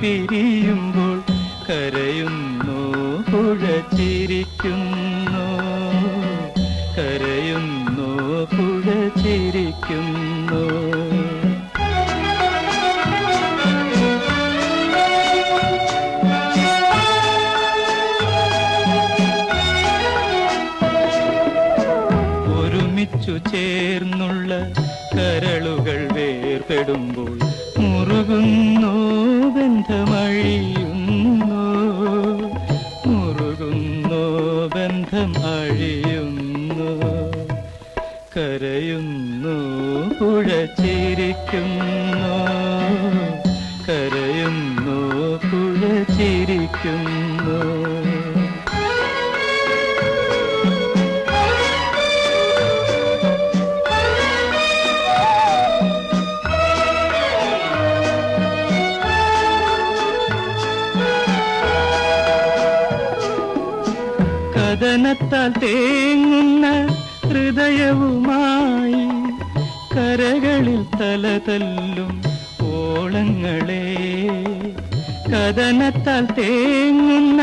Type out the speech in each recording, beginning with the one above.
പിരിയുമ്പോൾ കരയുന്നു പുഴ ചിരിക്കുന്നു, കരയുന്നു പുഴ ചിരിക്കുന്നു. ഒരുമിച്ചു ചേർന്നുള്ള കരളുകൾ വേർപെടുമ്പോൾ മുറുകുന്നു ബന്ധമഴിയുന്നു, മുറുകുന്നു ബന്ധം അഴിയുന്നു. കരയുന്നു പുഴ ചിരിക്കുന്നു, കരയുന്നു പുഴ ചിരിക്കുന്നു. കഥനത്താൽ തേങ്ങുന്ന ഹൃദയവുമായി കരകളിൽ തലതല്ലും ഓളങ്ങളെ, കഥനത്താൽ തേങ്ങുന്ന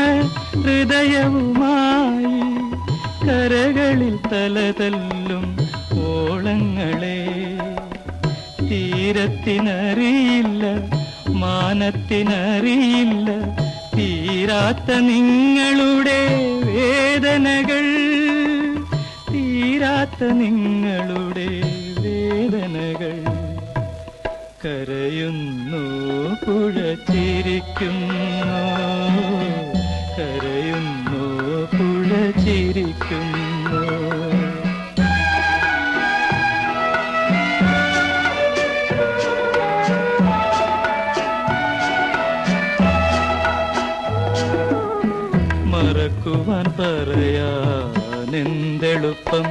ഹൃദയവുമായി കരകളിൽ തലതല്ലും ഓളങ്ങളെ. തീരത്തിനറിയില്ല മാനത്തിനറിയില്ല തീരാത്ത നിങ്ങളുടെ വേദനകൾ, തീരാത്ത നിങ്ങളുടെ വേദനകൾ. കരയുന്നു പുഴ ചിരിക്കുന്നു, കരയുന്നു പുഴ ചിരിക്കുന്നു. മറക്കുവാൻ പറയാനെന്തെളുപ്പം,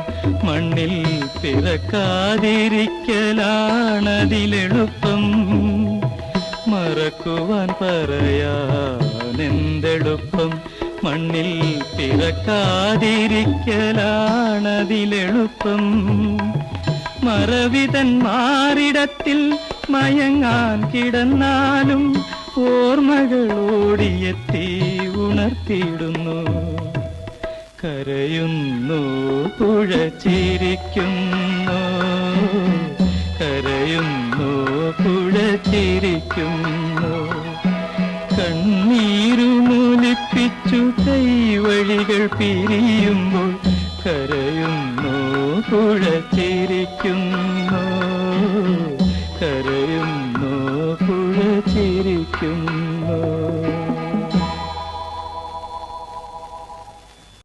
മണ്ണിൽ പിറക്കാതിരിക്കലാണതിലെളുപ്പം. മറക്കുവാൻ പറയാനെന്തെളുപ്പം, മണ്ണിൽ പിറക്കാതിരിക്കലാണതിലെളുപ്പം. മറവിതൻ മാറിടത്തിൽ മയങ്ങാൻ കിടന്നാലും ഓർമ്മകൾ ഓടിയെത്തി ഉണർത്തിയിടുന്നു. കരയുന്നു പുഴ ചിരിക്കുന്നു, കരയുന്നു പുഴ ചിരിക്കുന്നു. കണ്ണീരുമൂലിപ്പിച്ചു കൈവഴികൾ പിരിയുമ്പോൾ കരയുന്നു പുഴ ചിരിക്കുന്നു, കരയുന്നു പുഴ ചിരിക്കുന്നു.